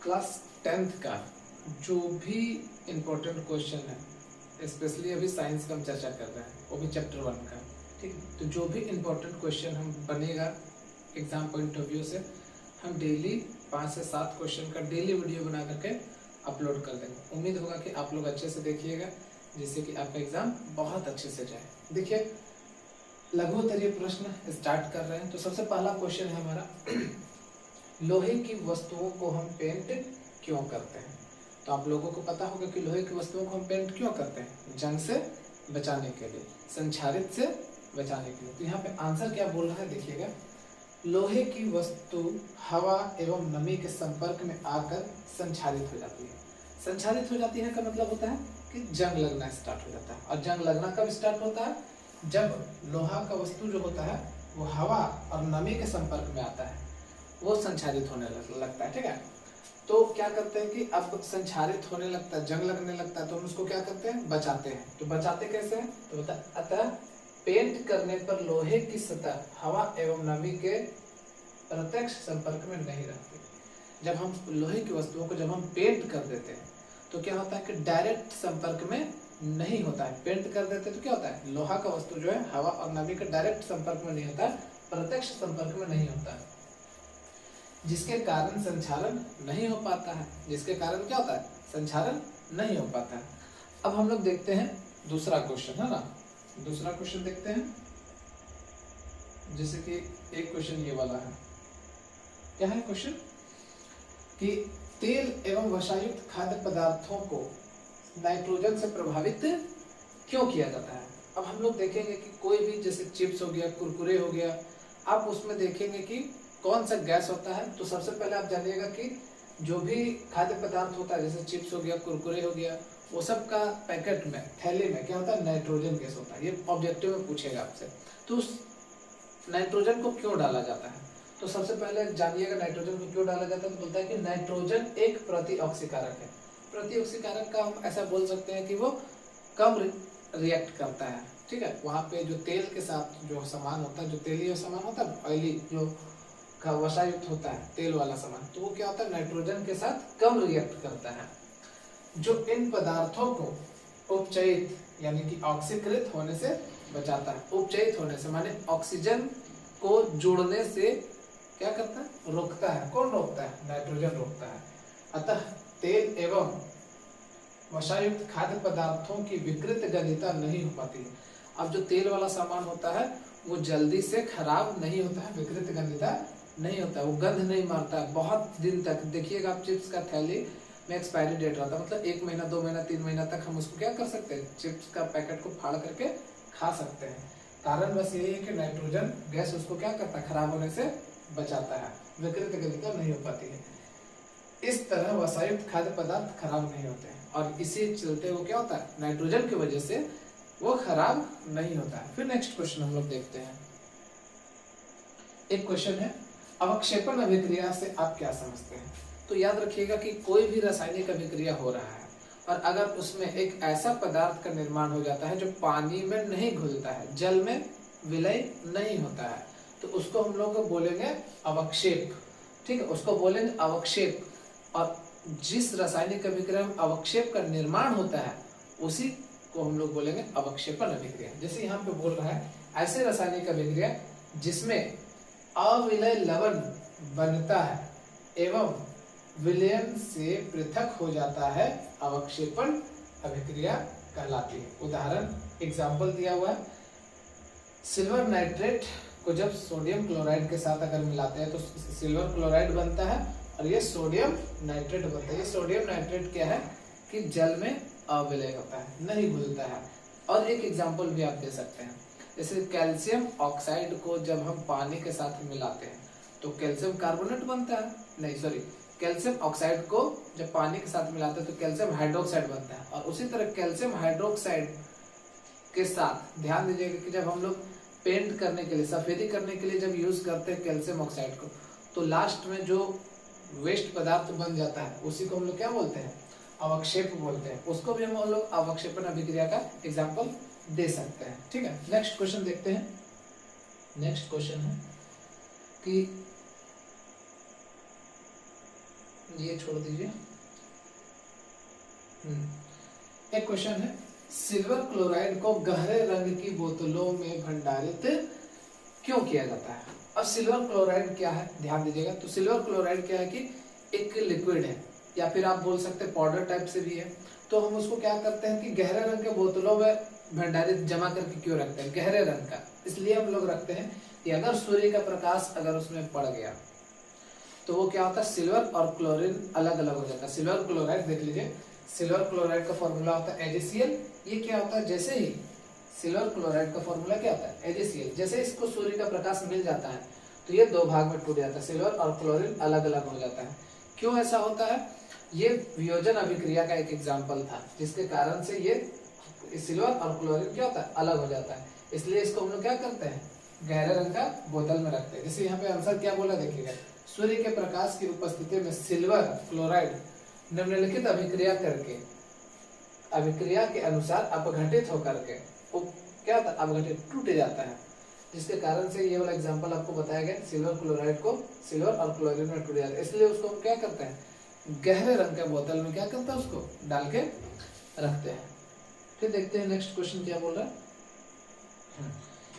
Class 10th का जो भी इम्पोर्टेंट क्वेश्चन है, स्पेशली अभी साइंस का हम चर्चा कर रहे हैं, वो भी चैप्टर 1 का, ठीक है। तो जो भी इम्पोर्टेंट क्वेश्चन हम बनेगा एग्जाम पॉइंट ऑफ व्यू से, हम डेली 5 से 7 क्वेश्चन का डेली वीडियो बना करके अपलोड कर देंगे। उम्मीद होगा कि आप लोग अच्छे से देखिएगा, जिससे कि आपका एग्जाम बहुत अच्छे से जाए। देखिए, लघुत्तरीय प्रश्न स्टार्ट कर रहे हैं। तो सबसे पहला क्वेश्चन है हमारा लोहे की वस्तुओं को हम पेंट क्यों करते हैं। तो आप लोगों को पता होगा कि लोहे की वस्तुओं को हम पेंट क्यों करते हैं, जंग से बचाने के लिए, संक्षारित से बचाने के लिए। तो यहाँ पे आंसर क्या बोल रहा है, देखिएगा। लोहे की वस्तु हवा एवं नमी के संपर्क में आकर संक्षारित हो जाती है। संक्षारित हो जाती है का मतलब होता है कि जंग लगना स्टार्ट हो जाता है। और जंग लगना कब स्टार्ट होता है, जब लोहा का वस्तु जो होता है वो हवा और नमी के संपर्क में आता है, वो संक्षारित होने लगता है, ठीक है। तो क्या करते हैं कि अब संक्षारित होने लगता है, जंग लगने लगता है, तो हम उसको क्या करते हैं, बचाते हैं। तो बचाते कैसे हैं, तो बता, अतः पेंट करने पर लोहे की सतह हवा एवं नमी के प्रत्यक्ष संपर्क में नहीं रहती। जब हम लोहे की वस्तुओं को जब हम पेंट कर देते हैं तो क्या होता है कि डायरेक्ट संपर्क में नहीं होता है। पेंट कर देते तो क्या होता है, लोहा का वस्तु जो है हवा और नमी के डायरेक्ट संपर्क में नहीं होता, प्रत्यक्ष संपर्क में नहीं होता, जिसके कारण संक्षारण नहीं हो पाता है। जिसके कारण क्या होता है, संक्षारण नहीं हो पाता है। अब हम लोग देखते हैं दूसरा क्वेश्चन, है ना। दूसरा क्वेश्चन देखते हैं, जैसे कि एक क्वेश्चन ये वाला है। क्या है क्वेश्चन कि तेल एवं वसायुक्त खाद्य पदार्थों को नाइट्रोजन से प्रभावित क्यों किया जाता है। अब हम लोग देखेंगे कि कोई भी जैसे चिप्स हो गया, कुरकुरे हो गया, आप उसमें देखेंगे कि कौन सा गैस होता है। तो सबसे पहले आप जानिएगा कि जो भी खाद्य पदार्थ होता है, जैसे चिप्स हो गया, कुरकुरे हो गया, वो सब का पैकेट में, थैली में क्या होता है, नाइट्रोजन गैस होता है। ये ऑब्जेक्टिव में पूछेगा आपसे। तो उस नाइट्रोजन को क्यों डाला जाता है, तो सबसे पहले जानिएगा नाइट्रोजन को क्यों डाला जाता है। तो बोलता है कि नाइट्रोजन एक प्रतिऑक्सीकारक है। प्रतिऑक्सीकारक का हम ऐसा बोल सकते हैं कि वो कम रिएक्ट करता है, ठीक है। वहाँ पे जो तेल के साथ जो सामान होता है, जो तेलीय सामान होता है, ऑयली जो का वसायुक्त होता है, तेल वाला सामान, तो वो क्या होता है, नाइट्रोजन के साथ कम रिएक्ट करता है, जो इन पदार्थों को उपचयित यानी कि ऑक्सीकृत होने से बचाता है। उपचयित होने से माने ऑक्सीजन को जोड़ने से क्या करता है, रोकता है। कौन रोकता है, नाइट्रोजन रोकता है। अतः तेल एवं वसायुक्त खाद्य पदार्थों की विकृत गंधिता नहीं हो पाती है। अब जो तेल वाला सामान होता है वो जल्दी से खराब नहीं होता है, विकृत गंधिता नहीं होता है, वो गंध नहीं मारता है बहुत दिन तक। देखिएगा आप चिप्स का थैली में एक्सपायरी डेट रहता है, मतलब 1 महीना 2 महीना 3 महीना तक हम उसको क्या कर सकते हैं, चिप्स का पैकेट को फाड़ करके खा सकते हैं। कारण बस यही है कि नाइट्रोजन गैस उसको क्या करता है, खराब होने से बचाता है, विकृत गंधिता नहीं हो पाती है। इस तरह वसायुक्त खाद्य पदार्थ खराब नहीं होते हैं, और इसी चलते वो क्या होता है, नाइट्रोजन की वजह से वो खराब नहीं होता है। फिर नेक्स्ट क्वेश्चन हम लोग देखते हैं। एक क्वेश्चन है, अवक्षेपण अभिक्रिया से आप क्या समझते हैं। तो याद रखिएगा कि कोई भी रासायनिक अभिक्रिया हो रहा है और अगर उसमें एक ऐसा पदार्थ का निर्माण हो जाता है जो पानी में नहीं घुलता है, जल में विलय नहीं होता है, तो उसको हम लोग बोलेंगे अवक्षेप, ठीक है, उसको बोलेंगे अवक्षेप। और जिस रासायनिक अभिक्रिया में अवक्षेप का निर्माण होता है उसी को हम लोग बोलेंगे अवक्षेपण अभिक्रिया। जैसे यहाँ पे बोल रहा है, ऐसे रासायनिक अभिक्रिया जिसमें अविलय लवण बनता है एवं विलयन से पृथक हो जाता है, अवक्षेपण अभिक्रिया कहलाती है। उदाहरण एग्जाम्पल दिया हुआ है, सिल्वर नाइट्रेट को जब सोडियम क्लोराइड के साथ अगर मिलाते हैं तो सिल्वर क्लोराइड बनता है और ये सोडियम नाइट्रेट बनता है। ये सोडियम नाइट्रेट क्या है कि जल में अविलय होता है, नहीं घुलता है। और एक एग्जाम्पल भी आप दे सकते हैं, जैसे कैल्शियम ऑक्साइड को जब हम पानी के साथ मिलाते हैं तो कैल्शियम कार्बोनेट बनता है, नहीं सॉरी, कैल्शियम ऑक्साइड को जब पानी के साथ मिलाते हैं तो कैल्शियम हाइड्रोक्साइड बनता है। और उसी तरह कैल्शियम हाइड्रोक्साइड के साथ ध्यान दीजिएगा कि जब हम लोग पेंट करने के लिए, सफेदी करने के लिए जब यूज करते हैं कैल्शियम ऑक्साइड को, तो लास्ट में जो वेस्ट पदार्थ बन जाता है उसी को हम लोग क्या बोलते हैं, अवक्षेप बोलते हैं। उसको भी हम लोग अवक्षेपण अभिक्रिया का एग्जाम्पल दे सकते हैं, ठीक है। नेक्स्ट क्वेश्चन देखते हैं। नेक्स्ट क्वेश्चन है कि ये छोड़ दीजिए। एक क्वेश्चन है, सिल्वर क्लोराइड को गहरे रंग की बोतलों में भंडारित क्यों किया जाता है? अब सिल्वर क्लोराइड क्या है, ध्यान दीजिएगा। तो सिल्वर क्लोराइड क्या है कि एक लिक्विड है, या फिर आप बोल सकते हैं पाउडर टाइप से भी है। तो हम उसको क्या करते हैं कि गहरे रंग के बोतलों में भंडारित जमा करके क्यों रखते हैं? गहरे रंग का इसलिए हम लोग रखते हैं कि अगर सूर्य का प्रकाश अगर उसमें पड़ गया तो वो क्या होता है, सिल्वर और क्लोरीन अलग अलग हो जाता है। सिल्वर क्लोराइड देख लीजिए, सिल्वर क्लोराइड का फॉर्मूला होता है AgCl। ये क्या होता है, जैसे ही सिल्वर क्लोराइड का फॉर्मूला क्या होता है AgCl, जैसे इसको सूर्य का प्रकाश मिल जाता है तो ये दो भाग में टूट जाता है, सिल्वर और क्लोरीन अलग अलग हो जाता है। क्यों ऐसा होता है? ये वियोजन अभिक्रिया का एक एग्जाम्पल था, जिसके कारण से ये सिल्वर और क्लोरीन क्या होता है, अलग हो जाता है। इसलिए इसको हम लोग क्या करते हैं, गहरे रंग का बोतल में रखते हैं। जैसे यहाँ पे आंसर क्या बोला देखिएगा, सूर्य के प्रकाश की उपस्थिति में सिल्वर क्लोराइड निम्नलिखित अभिक्रिया करके, अभिक्रिया के अनुसार अपघटित होकर के वो क्या होता है, अपघटित टूट जाता है, जिसके कारण से ये वाला एग्जांपल आपको बताया गया। सिल्वर क्लोराइड को सिल्वर और क्लोरीन में टूट जाता है, इसलिए उसको हम क्या करते हैं, गहरे रंग के बोतल में क्या करते हैं, उसको डाल के रखते हैं। फिर देखते हैं नेक्स्ट क्वेश्चन क्या बोल रहा है।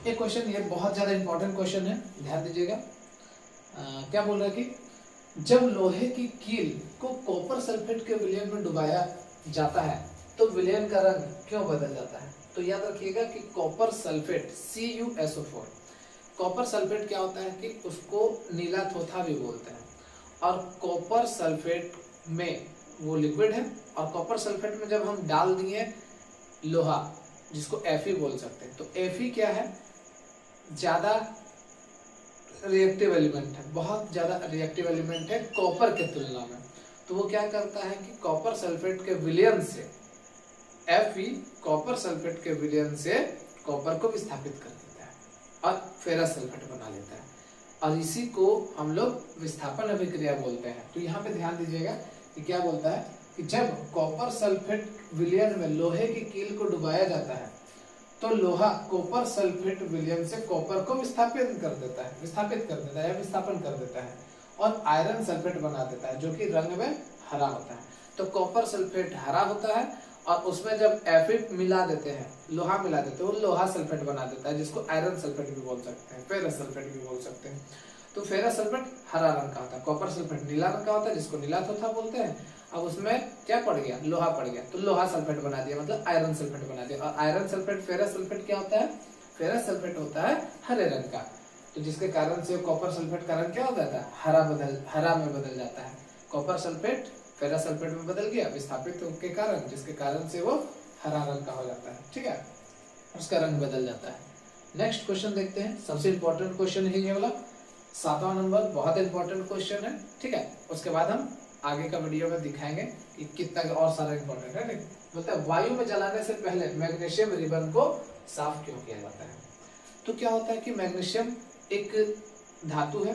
ये क्वेश्चन ये बहुत ज्यादा इंपॉर्टेंट क्वेश्चन है, ध्यान दीजिएगा। क्या बोल रहा है कि जब लोहे की कील को कॉपर सल्फेट के विलयन में डुबाया जाता है तो विलयन का रंग क्यों बदल जाता है? तो याद रखिएगा कि copper sulphate CuSO4, copper sulphate क्या होता है कि उसको नीला थोथा भी बोलते हैं। और कॉपर सल्फेट में वो लिक्विड है, और कॉपर सल्फेट में जब हम डाल दिए लोहा, जिसको Fe बोल सकते हैं, तो Fe क्या है, ज्यादा रिएक्टिव एलिमेंट है, बहुत ज्यादा रिएक्टिव एलिमेंट है कॉपर के तुलना में। तो वो क्या करता है कि कॉपर सल्फेट के विलयन से Fe कॉपर सल्फेट के विलयन से कॉपर को विस्थापित कर देता है और फेरस सल्फेट बना लेता है, और इसी को हम लोग विस्थापन अभिक्रिया बोलते हैं। तो यहाँ पे ध्यान दीजिएगा कि क्या बोलता है कि जब कॉपर सल्फेट विलयन में लोहे की कील को डुबाया जाता है तो लोहा कॉपर सल्फेट विलयन से कॉपर को विस्थापित कर देता है या विस्थापन कर देता है और आयरन सल्फेट बना देता है, जो कि रंग में हरा होता है। तो कॉपर सल्फेट हरा होता है और उसमें जब Fe मिला देते हैं, लोहा मिला देते हैं, वो लोहा सल्फेट बना देता है, जिसको आयरन सल्फेट भी बोल सकते हैं, फेरस सल्फेट भी बोल सकते हैं। तो फेरस सल्फेट हरा रंग का होता है, कॉपर सल्फेट नीला रंग का होता है, जिसको नीला थोथा बोलते हैं। अब उसमें क्या पड़ गया, लोहा पड़ गया, तो लोहा सल्फेट बना दिया, मतलब आयरन सल्फेट बना दिया। और आयरन सल्फेट फेरस सल्फेट क्या होता है, फेरस सल्फेट होता है हरे रंग का, तो जिसके कारण से कॉपर सल्फेट का रंग क्या हो जाता है, हरा में बदल जाता है। कॉपर सल्फेट फेरस सल्फेट में बदल गया विस्थापित के कारण, जिसके कारण से वो हरा रंग का हो जाता है, ठीक है, उसका रंग बदल जाता है। नेक्स्ट क्वेश्चन देखते हैं, सबसे इंपॉर्टेंट क्वेश्चन है ये वाला, 7वां नंबर, बहुत इंपॉर्टेंट क्वेश्चन है, ठीक है। उसके बाद हम आगे का वीडियो में दिखाएंगे कि कितना और सारा इंपॉर्टेंट है। बोलते हैं वायु में जलाने से पहले मैग्नीशियम रिबन को साफ क्यों किया जाता है? तो क्या होता है कि मैग्नीशियम एक धातु है,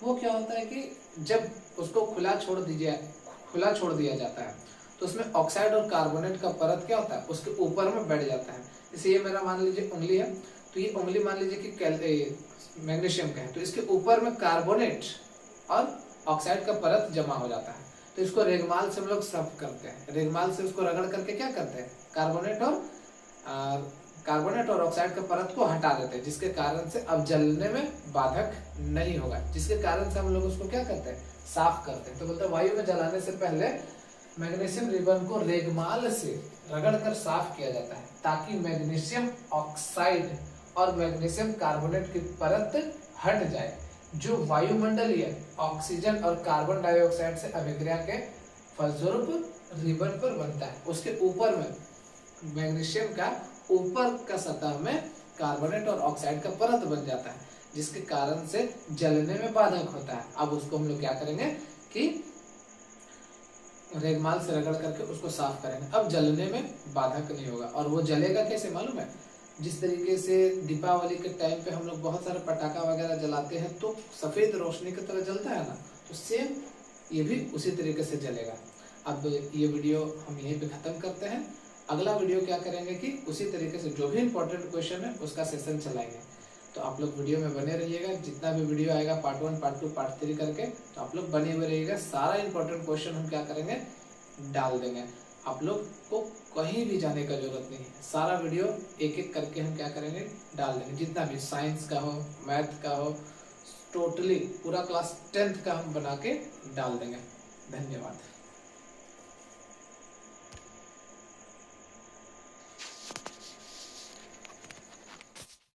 वो क्या होता है कि जब उसको खुला छोड़ दिया जाता है तो उसमें ऑक्साइड और कार्बोनेट का परत क्या होता है, उसके ऊपर में बैठ जाता है। जैसे ये मेरा मान लीजिए उंगली है, तो ये उंगली मान लीजिए कि मैग्नीशियम का है, तो इसके ऊपर में कार्बोनेट और ऑक्साइड का परत जमा हो जाता है। तो इसको रेगमाल से हम लोग साफ करते हैं, रेगमाल से उसको रगड़ करके क्या करते हैं, कार्बोनेट और ऑक्साइड का परत को हटा देते हैं, जिसके कारण से अब जलने में बाधक नहीं होगा, जिसके कारण से हम लोग उसको क्या करते हैं, साफ करते हैं। तो बोलते हैं वायु में जलाने से पहले मैग्नीशियम रिबन को रेगमाल से रगड़कर साफ किया जाता है, ताकि मैग्नीशियम ऑक्साइड और मैग्नीशियम कार्बोनेट की परत हट जाए, जो वायुमंडलीय ऑक्सीजन और कार्बन डाइऑक्साइड से अभिक्रिया के फलस्वरूप रिबन पर बनता है। उसके ऊपर में मैग्नीशियम का ऊपर का सतह में कार्बोनेट और ऑक्साइड का परत बन जाता है, जिसके कारण से जलने में बाधक होता है। अब उसको हम लोग क्या करेंगे कि रेगमाल से रगड़ करके उसको साफ करेंगे, अब जलने में बाधक नहीं होगा। और वो जलेगा कैसे मालूम है, जिस तरीके से दीपावली के टाइम पे हम लोग बहुत सारे पटाखा वगैरह जलाते हैं तो सफेद रोशनी की तरह जलता है ना, तो सेम ये भी उसी तरीके से जलेगा। अब ये वीडियो हम यहीं पे खत्म करते हैं, अगला वीडियो क्या करेंगे कि उसी तरीके से जो भी इंपॉर्टेंट क्वेश्चन है उसका सेशन चलाएंगे। तो आप लोग वीडियो में बने रहिएगा, जितना भी वीडियो आएगा पार्ट 1 पार्ट 2 पार्ट 3 करके, तो आप लोग बने हुए रहिएगा। सारा इंपॉर्टेंट क्वेश्चन हम क्या करेंगे, डाल देंगे। आप लोग को कहीं भी जाने का जरूरत नहीं है, सारा वीडियो एक एक करके हम क्या करेंगे, डाल देंगे। जितना भी साइंस का हो, मैथ का हो, टोटली पूरा क्लास 10th का हम बना के डाल देंगे। धन्यवाद।